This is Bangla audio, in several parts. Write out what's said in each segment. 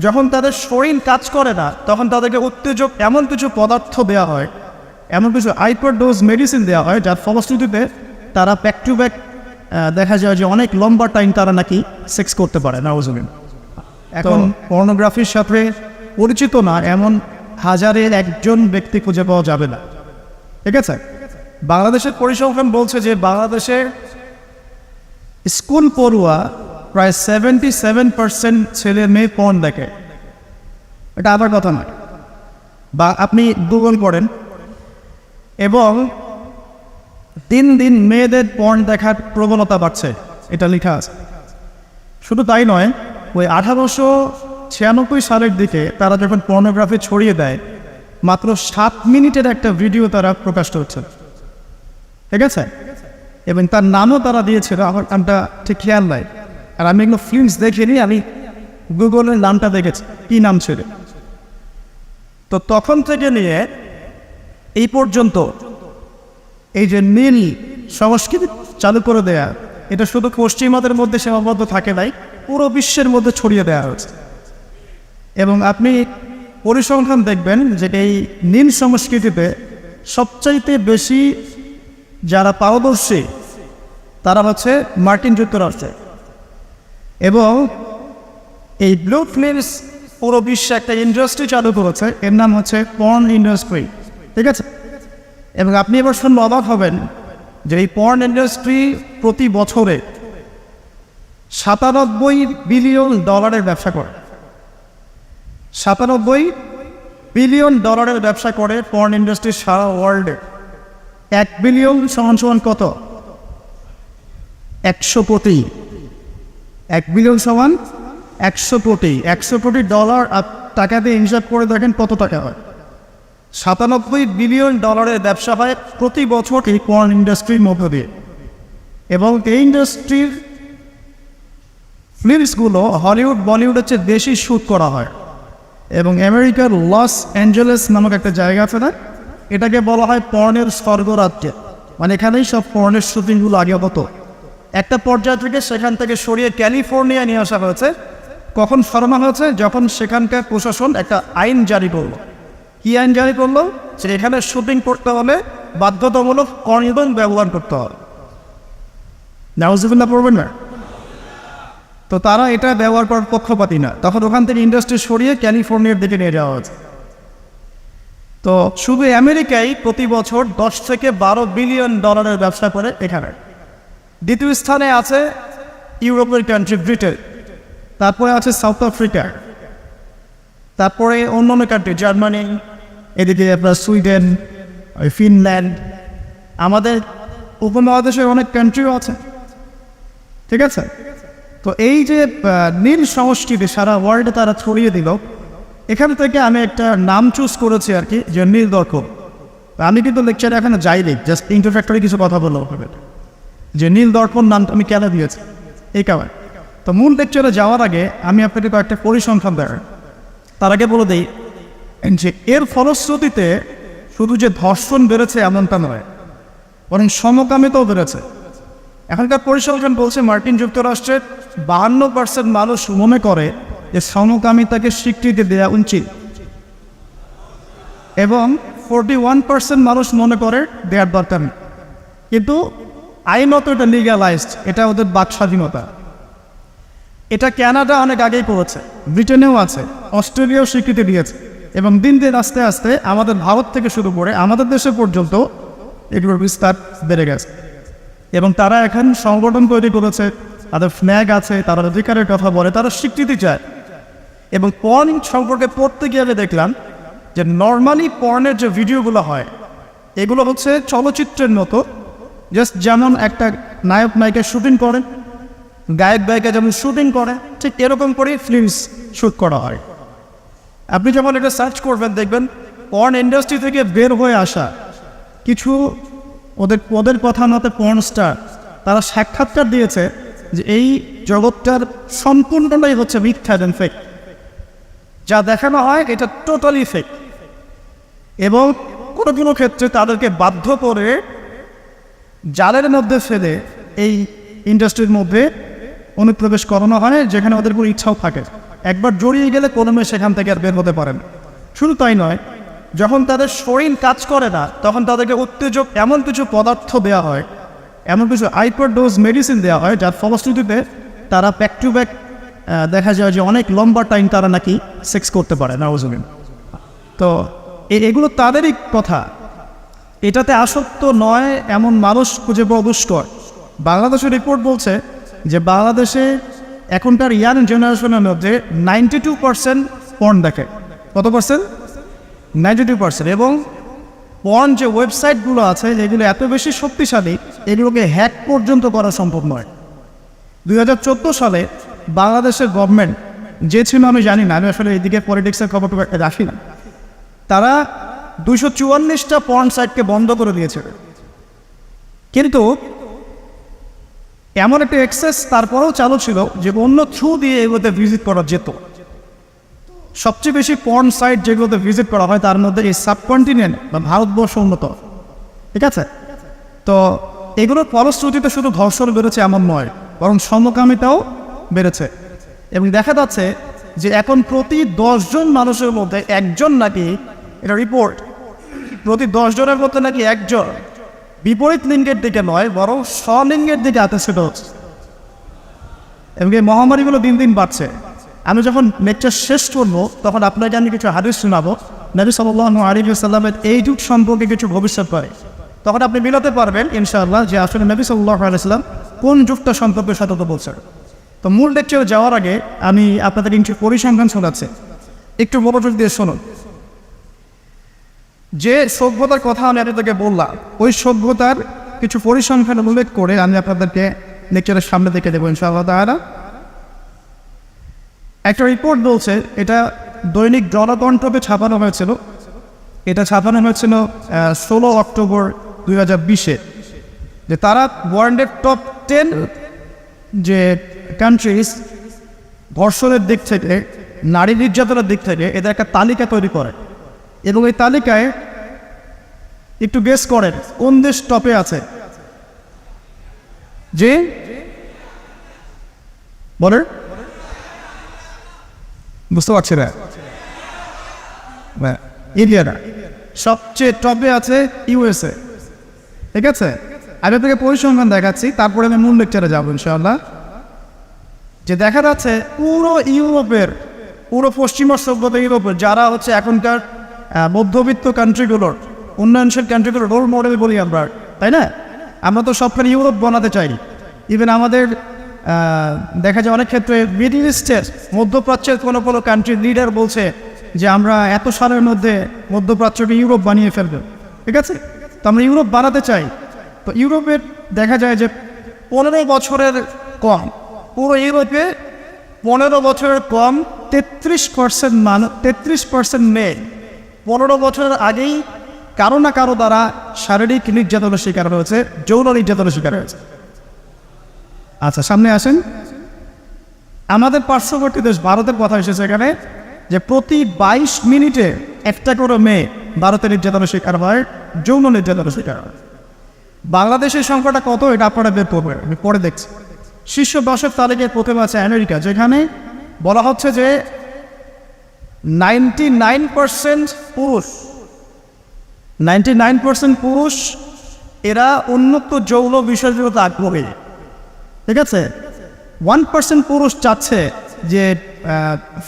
যখন তাদের শরীর কাজ করে না তখন তাদেরকে উত্তেজক এমন কিছু পদার্থ দেওয়া হয়, এমন কিছু হাইপারডোজ মেডিসিন দেওয়া হয়, যার ফলশ্রুতিতে তারা ব্যাক টু ব্যাক দেখা যায় যে অনেক লম্বা টাইম তারা নাকি সেক্স করতে পারে নাউজুবিল্লাহ। এখন পর্নোগ্রাফির সাথে পরিচিত না এমন হাজারের একজন ব্যক্তি খুঁজে পাওয়া যাবে না, ঠিক আছে? বাংলাদেশের পরিসংখ্যান বলছে যে বাংলাদেশের স্কুল পড়ুয়া প্রায় 77% ছেলে মেয়ে পর্ন দেখে। এটা আবার কথা নয়, বা আপনি গুগল করেন এবং দিন দিন মেয়েদের পর্ন দেখার প্রবণতা বাড়ছে, এটা লেখা আছে। শুধু তাই নয়, ওই 1896 সালের দিকে তারা যখন পর্নোগ্রাফি ছড়িয়ে দেয়, মাত্র 7 মিনিটের একটা ভিডিও তারা প্রকাশ করছে, ঠিক আছে? এবং তার নামও তারা দিয়েছিল, আমার নামটা ঠিক খেয়াল নাই, আর আমি এগুলো ফিল্মস দেখিনি, আমি গুগলের নামটা দেখেছি কী নাম ছিল। তো তখন থেকে নিয়ে এই পর্যন্ত এই যে নীল সংস্কৃতি চালু করে দেয়া, এটা শুধু পশ্চিমাদের মধ্যে সীমাবদ্ধ থাকে নাই, পুরো বিশ্বের মধ্যে ছড়িয়ে দেওয়া হয়েছে। এবং আপনি পরিসংখ্যান দেখবেন যে এই নীল সংস্কৃতিতে সবচাইতে বেশি যারা পারদর্শী তারা হচ্ছে মার্কিন যুক্তরাষ্ট্রে। এবং এই ব্লু ফিল্মস পুরো বিশ্বে একটা ইন্ডাস্ট্রি চালু করেছে, এর নাম হচ্ছে পর্ন ইন্ডাস্ট্রি, ঠিক আছে? এবং আপনি এবার শুনলে অবাক হবেন যে এই পর্ন ইন্ডাস্ট্রি প্রতি বছরে $97 বিলিয়ন ব্যবসা করে। $97 বিলিয়ন ব্যবসা করে পর্ন ইন্ডাস্ট্রি সারা ওয়ার্ল্ডে। 1 বিলিয়ন সমান কত? 100 কোটি। 1 বিলিয়ন সমান 100 কোটি। $100 কোটি টাকা দিয়ে হিসাব করে দেখেন কত টাকা হয়। $97 বিলিয়ন ব্যবসা হয় প্রতি বছর এই পর্ন ইন্ডাস্ট্রির মধ্য দিয়ে। এবং এই ইন্ডাস্ট্রির ফিল্মসগুলো হলিউড বলিউডের চেয়ে বেশি শ্যুট করা হয়। এবং আমেরিকার লস অ্যাঞ্জেলেস নামক একটা জায়গা আছে না, এটাকে বলা হয় পর্নের স্বর্গরাজ্য। মানে এখানেই সব পর্নের শুটিংগুলো আগে হতো। একটা পর্যায় থেকে সেখান থেকে সরিয়ে ক্যালিফোর্নিয়া নিয়ে আসা হয়েছে। কখন সরানো হয়েছে? যখন সেখানকার প্রশাসন একটা আইন জারি করলো। কী আইন জারি করলো? যে এখানে শুটিং করতে হলে বাধ্যতামূলক কন্ডোম ব্যবহার করতে হবে। নাউজুবিল্লাহ পড়বেন না? তো তারা এটা ব্যবহার করার পক্ষপাতী না, তখন ওখান থেকে ইন্ডাস্ট্রি সরিয়ে ক্যালিফোর্নিয়ার দিকে নিয়ে যাওয়া হয়েছে। তো শুধু আমেরিকায় প্রতি বছর 10 থেকে 12 বিলিয়ন ব্যবসা করে এখানে। দ্বিতীয় স্থানে আছে ইউরোপের কান্ট্রি ব্রিটেন, তারপরে আছে সাউথ আফ্রিকা, তারপরে অন্যান্য কান্ট্রি জার্মানি, এদিকে আপনার সুইডেন, ফিনল্যান্ড, আমাদের উপমহাদেশের অনেক কান্ট্রিও আছে, ঠিক আছে? তো এই যে নীল সংস্কৃতি সারা ওয়ার্ল্ডে তারা ছড়িয়ে দিল, এখান থেকে আমি একটা নাম চুজ করেছি আর কি, যে নীল দর্পণ। আমি কিন্তু লেকচারে এখানে যাইনি, জাস্ট ইন্ট্রোডাক্টরি কিছু কথা বললাম হবে যে নীল দর্পণ নামটা আমি কেন দিয়েছি এই কারণে। তো মূল লেকচারে যাওয়ার আগে আমি আপনাকে কয়েকটা পরিসংখ্যান দেখাই। তার আগে বলে দিই যে এর ফলশ্রুতিতে শুধু যে ধর্ষণ বেড়েছে এমনটা নয়, বরং সমকামিতাও বেড়েছে। এখনকার পরিসংখ্যান বলছে মার্কিন যুক্তরাষ্ট্রের 52% মানুষ মনে করে যে সমকামিতাকে স্বীকৃতি দেওয়া উচিত, এবং 41% মানুষ মনে করে দেওয়ার দরকার নেই। কিন্তু আইনত এটা লিগ্যালাইজড, এটা ওদের বাক স্বাধীনতা। এটা কানাডা অনেক আগেই করেছে, ব্রিটেনেও আছে, অস্ট্রেলিয়াও স্বীকৃতি দিয়েছে, এবং দিন দিন আস্তে আস্তে আমাদের ভারত থেকে শুরু করে আমাদের দেশে পর্যন্ত এগুলোর বিস্তার বেড়ে গেছে। এবং তারা এখন সংগঠন তৈরি করেছে, তাদের ফ্ল্যাগ আছে, তারা অধিকারের কথা বলে, তারা স্বীকৃতি চায়। এবং পর্ন সম্পর্কে পড়তে গিয়ে আমি দেখলাম যে নর্মালি পর্নের যে ভিডিওগুলো হয় এগুলো হচ্ছে চলচ্চিত্রের মতো, জাস্ট যেমন একটা নায়ক নায়িকা শুটিং করে, গায়ক গায়িকা যেমন শুটিং করে, ঠিক এরকম করেই ফিল্মস শ্যুট করা হয়। আপনি যখন এটা সার্চ করবেন দেখবেন পর্ন ইন্ডাস্ট্রি থেকে বের হয়ে আসা কিছু ওদের কথা মতে পর্ন স্টার, তারা সাক্ষাৎকার দিয়েছে যে এই জগৎটার সম্পূর্ণটাই হচ্ছে মিথ্যা এবং ফেক। যা দেখানো হয় এটা টোটালি ফেক। এবং কোনো কোনো ক্ষেত্রে তাদেরকে বাধ্য করে জালের মধ্যে ফেলে এই ইন্ডাস্ট্রির মধ্যে অনুপ্রবেশ করানো হয়, যেখানে ওদের কোনো ইচ্ছাও থাকে। একবার জড়িয়ে গেলে কোনো মেয়ে সেখান থেকে আর বের হতে পারে না। শুধু তাই নয়, যখন তাদের শরীর কাজ করে না তখন তাদেরকে উত্তেজক এমন কিছু পদার্থ দেওয়া হয়, এমন কিছু হাইপারডোজ মেডিসিন দেওয়া হয় যার ফলশ্রুতিতে তারা ব্যাক টু ব্যাক দেখা যায় যে অনেক লম্বা টাইম তারা নাকি সেক্স করতে পারে নাউজুবিন। তো এগুলো তাদেরই কথা, এটাতে আসক্ত নয় এমন মানুষ খুঁজে পাওয়া দুষ্কর। বাংলাদেশের রিপোর্ট বলছে যে বাংলাদেশে এখনকার ইয়াং জেনারেশনের মধ্যে 92% পর্ন দেখে। কত পার্সেন্ট? 92%। এবং পর্ন যে ওয়েবসাইটগুলো আছে যেগুলো এত বেশি শক্তিশালী, এগুলোকে হ্যাক পর্যন্ত করা সম্ভব নয়। 2014 সালে বাংলাদেশের গভর্নমেন্ট যে ছিল আমি জানি না, আমি আসলে এইদিকে পলিটিক্সের খবর রাখি না, তারা 244টা পর্ন সাইটকে বন্ধ করে দিয়েছে। কিন্তু এমন একটা অ্যাক্সেস তারপরেও চালু ছিল যে অন্য থ্রু দিয়ে এগুলোতে ভিজিট করা যেত। সবচেয়ে বেশি পর্ন সাইট যেগুলোতে ভিজিট করা হয় তার মধ্যে এই সাবকন্টিনেন্ট বা ভারতবর্ষ উন্নত, ঠিক আছে? তো এগুলোর ফলশ্রুতিতে শুধু ধর্ষণ বেড়েছে এমন নয়, বরং সমকামিতাও বেড়েছে। এবং দেখা যাচ্ছে যে এখন প্রতি 10 জন মানুষের মধ্যে একজন নাকি, এটা রিপোর্ট, প্রতি 10 জনের মধ্যে নাকি একজন বিপরীত লিঙ্গের দিকে নয় বরং স্বলিঙ্গের দিকে আকর্ষিত হচ্ছে। এবং এই মহামারীগুলো দিন দিন বাড়ছে। আমি যখন লেকচার শেষ করবো তখন আপনাকে আমি কিছু হাদিস শোনাবো নবী সাল্লাল্লাহু আলাইহি ওয়াসাল্লামের এই যুগ সম্পর্কে কিছু ভবিষ্যৎবাণী। তখন আপনি মিলাতে পারবেন ইনশাআল্লাহ যে আসলে নবী সাল্লাল্লাহু আলাইহি ওয়াসাল্লাম কোন যুগটা সম্পর্কে সতর্ক বলছেন। তো মূল লেকচারে যাওয়ার আগে আমি আপনাদের কিছু পরিসংখ্যান শোনাচ্ছি, একটু মনোযোগ দিয়ে শুনুন। যে সভ্যতার কথা আমি আপনাদেরকে বললাম ওই সভ্যতার কিছু পরিসংখ্যান উল্লেখ করে আমি আপনাদেরকে লেকচারের সামনে দেখে দেবো ইনশাআল্লাহ তাআলা। একটা রিপোর্ট বলছে, এটা দৈনিক জনকণ্ঠকে ছাপানো হয়েছিল, এটা ছাপানো হয়েছিল 16 অক্টোবর 2020-এ, যে তারা ওয়ার্ল্ডের টপ 10 যে কান্ট্রিজ ধর্ষণের দিক থেকে, নারী নির্যাতনের দিক থেকে এদের একটা তালিকা তৈরি করে। এবং এই তালিকায় একটু গেস করেন কোন দেশ টপে আছে? যে বলেন, বুঝতে পারছি না, ইন্ডিয়া না, সবচেয়ে টপে আছে ইউএসএ, ঠিক আছে? আমি আপনাকে পরিসংখ্যান দেখাচ্ছি, তারপরে আমি মূল লেকচারে যাবো ইনশাআল্লাহ। যে দেখা যাচ্ছে পুরো ইউরোপের, পুরো পশ্চিমা সভ্যতা ইউরোপের যারা হচ্ছে এখনকার মধ্যবিত্ত কান্ট্রিগুলোর, উন্নয়নশীল কান্ট্রিগুলোর রোল মডেল বলি আমরা, তাই না? আমরা তো সবখানে ইউরোপ বানাতে চাই। ইভেন আমাদের দেখা যায় অনেক ক্ষেত্রে মিডল ইস্টের, মধ্যপ্রাচ্যের কোনো কোনো কান্ট্রির লিডার বলছে যে আমরা এত সালের মধ্যে মধ্যপ্রাচ্যকে ইউরোপ বানিয়ে ফেলবো, ঠিক আছে? তো আমরা ইউরোপ বানাতে চাই। তো ইউরোপের দেখা যায় যে 15 বছরের কম, পুরো ইউরোপে 15 বছরের কম 33% মেয়ে 15 বছরের আগেই কারো না কারো দ্বারা শারীরিক নির্যাতনের শিকার হয়েছে, যৌন নির্যাতনের শিকার হয়েছে। আচ্ছা, সামনে আসেন। আমাদের পার্শ্ববর্তী দেশ ভারতের কথা এসেছে এখানে, যে প্রতি 22 মিনিটে একটা করে মেয়ে ভারতের নির্যাতনের শিকার হয়, যৌন নির্যাতনের শিকার হয়। বাংলাদেশের সংখ্যাটা কত এটা আপনারা বের করবেন, আমি পরে দেখছি। শীর্ষ 10-এর তালিকায় প্রথমে আছে আমেরিকা, যেখানে বলা হচ্ছে যে 99% পুরুষ, 99% পুরুষ এরা উন্নত যৌন বিষয়গুলোতে আগ্রহী, ঠিক আছে? 1% পুরুষ চাচ্ছে যে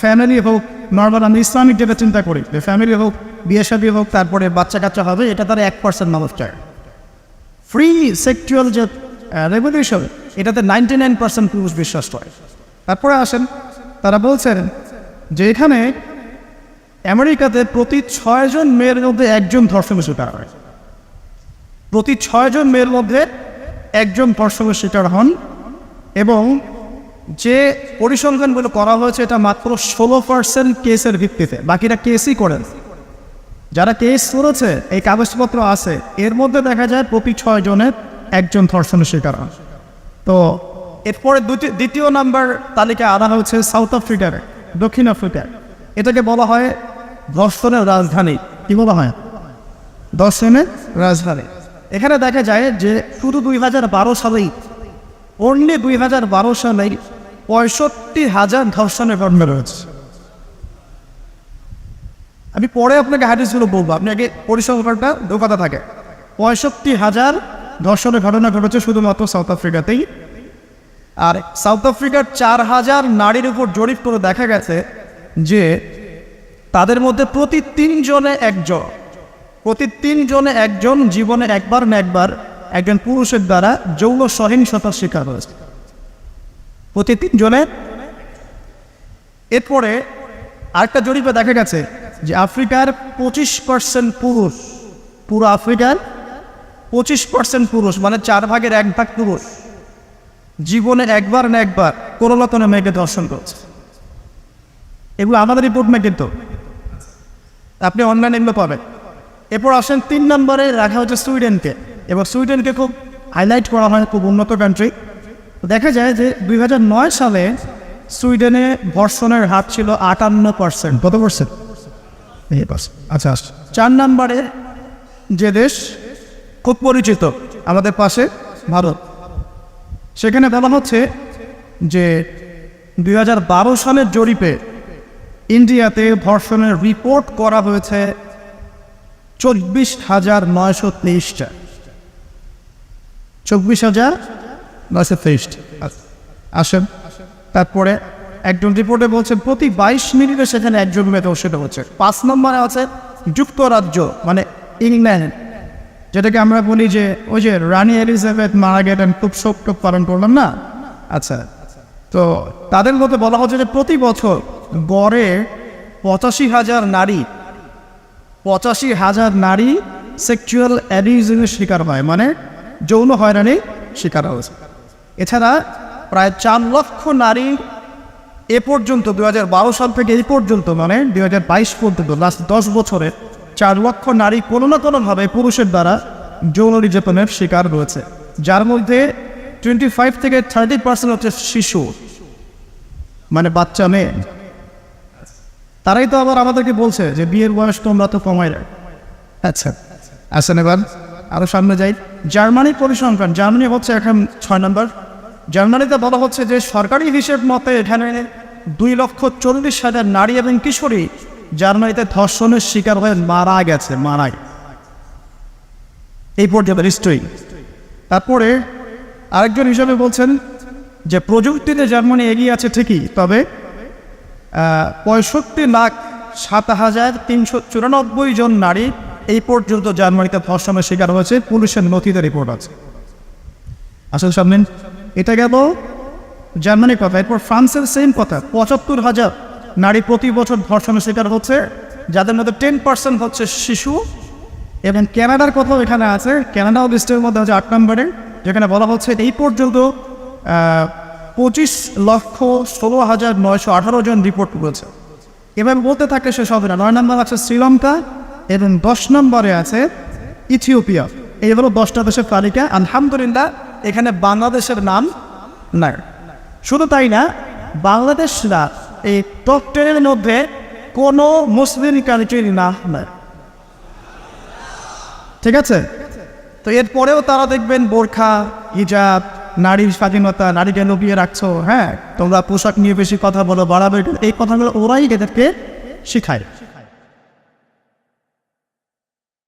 ফ্যামিলি হোক, নর্মাল আমি ইসলামিক যেটা চিন্তা করি যে ফ্যামিলি হোক, বিয়ে শাদী হোক, তারপরে বাচ্চা কাচ্চা হবে, এটা তারা 1% মানুষ চায়। ফ্রি সেক্সুয়াল যে রেভলিউশন, এটাতে 99% পুরুষ বিশ্বাস করে। তারপরে আসেন, তারা বলছেন যে এখানে আমেরিকাতে প্রতি 6 জন মেয়ের মধ্যে একজন ধর্ষণের শিকার হয়, প্রতি 6 জন মেয়ের মধ্যে একজন ধর্ষণের শিকার হন। এবং যে পরিসংখ্যানগুলো করা হয়েছে এটা মাত্র 16% কেসের ভিত্তিতে, বাকিরা কেসই করেন। যারা কেস করেছে, এই কাগজপত্র আছে, এর মধ্যে দেখা যায় প্রতি 6 জনের একজন ধর্ষণের শিকার হন। তো এরপরে দ্বিতীয় নাম্বার তালিকায় আনা হয়েছে সাউথ আফ্রিকার, দক্ষিণ আফ্রিকার। এটাকে বলা হয় ধর্ষণের রাজধানী। কি বলা হয়? ধর্ষণের রাজধানী। এখানে দেখা যায় যে শুধু 2012 সালেই, অনলি 2012 সালেই 65,000 ধর্ষণের ঘটনা রয়েছে। আমি পরে আপনাকে হাদিসগুলো বলবো, আপনি আগে পরিসংখ্যানটা দোকাতে থাকে। 65,000 ধর্ষণের ঘটনা ঘটেছে শুধুমাত্র সাউথ আফ্রিকাতেই। আর সাউথ আফ্রিকার 4,000 নারীর উপর জরিপ করে দেখা গেছে যে তাদের মধ্যে প্রতি 3 জনে একজন জীবনে একবার না একবার একজন পুরুষের দ্বারা যৌন সহিংসতার শিকার হয়েছে, প্রতি 3 জনে। এরপরে আরেকটা জরিপে দেখা গেছে যে আফ্রিকার 25% পুরুষ, পুরো আফ্রিকার 25% পুরুষ, মানে 4 ভাগের 1 ভাগ পুরুষ জীবনে একবার না একবার কোনো না কোনো মেয়েকে ধর্ষণ করছে। এগুলো আমাদের রিপোর্ট না, কিন্তু আপনি অনলাইনে এগুলো পাবেন। এরপর আসেন 3 নম্বরে রাখা হচ্ছে সুইডেনকে। এবার সুইডেনকে খুব হাইলাইট করা হয়, খুব উন্নত কান্ট্রি। দেখা যায় যে 2009 সালে সুইডেনে ধর্ষণের হার ছিল 58%। কত পার্সেন্ট? আচ্ছা, 4 নম্বরে যে দেশ খুব পরিচিত আমাদের পাশে, ভারত, সেখানে বলা হচ্ছে যে 2012 সালের জরিপে ইন্ডিয়াতে ধর্ষণের রিপোর্ট করা হয়েছে 24,923টা। 24,923। আসেন, তারপরে একজন রিপোর্টে বলছে প্রতি 22 মিনিটে সেখানে একজন মেয়ে ধর্ষিত হচ্ছে। 5 নম্বরে আছে যুক্তরাজ্য, মানে ইংল্যান্ড, যেটাকে আমরা বলি যে ওই যে রানী এলিজাবেথ মারা গেলেন, খুব শোক পালন করলাম না। আচ্ছা, তো তাদের মধ্যে বলা হচ্ছে যে প্রতি বছর গড়ে 85,000 নারী সেক্সুয়াল অ্যাবিউজের শিকার হয়, মানে যৌন হয়রানি শিকার হয়েছে। এছাড়া প্রায় 4 লক্ষ নারী এ পর্যন্ত 2012 সাল থেকে এই পর্যন্ত, মানে 2022 পর্যন্ত, লাস্ট 10 বছরে 4 লক্ষ নারী কোনো না কোনোভাবে পুরুষের দ্বারা যৌন নির্যাতনের শিকার রয়েছে, যার মধ্যে 25 থেকে 30% হচ্ছে শিশু, মানে বাচ্চা মেয়ে। তারাই তো আবার আমাদেরকে বলছে যে বিয়ের বয়স তোমরা তো কমাই রাখ। আচ্ছা, আসেন এবার আরও সামনে যাই। জার্মানির পরিসংখ্যান, জার্মানি হচ্ছে এখন 6 নম্বর। জার্মানিতে বলা হচ্ছে যে সরকারি হিসেব মতে এখানে 2,40,000 নারী এবং কিশোরী জার্মানিতে ধর্ষণের শিকার হয়ে মারা গেছে, এই পর্যন্ত হিস্ট্রি। তারপরে আরেকজন হিসাবে বলছেন যে প্রযুক্তিতে জার্মানি এগিয়ে আছে ঠিকই, তবে 65,07,394 জন নারী এই পর্যন্ত জার্মানিতে ধর্ষণের শিকার হয়েছে, পুলিশের নথিতে রিপোর্ট আছে। আসলে সামনে এটা গেল জার্মানির কথা। এরপর ফ্রান্সের সেম কথা, 75,000 নারী প্রতি বছর ধর্ষণের শিকার হচ্ছে, যাদের মধ্যে 10% হচ্ছে শিশু। এবং কানাডার কথাও এখানে আছে, কানাডাও লিস্টের মধ্যে হচ্ছে 8 নম্বরে, যেখানে বলা হচ্ছে এই পর্যন্ত 25,16,918 জন রিপোর্ট করেছে। এবার বলতে থাকলে শেষ হবে না। 9 নম্বর আছে শ্রীলঙ্কা এবং 10 নম্বরে আছে ইথিওপিয়া। এই হলো 10টা দেশের তালিকা। আলহামদুলিল্লাহ এখানে বাংলাদেশের নাম নাই। শুধু তাই না, বাংলাদেশরা এই টপ 10-এর মধ্যে কোনো মুসলিম কান্ট্রির নাম নাই, ঠিক আছে? তো এরপরেও তারা দেখবেন বোরখা, হিজাব, নারীর স্বাধীনতা, নারীকে লুকিয়ে রাখছো, হ্যাঁ তোমরা পোশাক নিয়ে বেশি কথা বলো, বাড়াবে, এই কথাগুলো ওরাই এদেরকে শিখায়।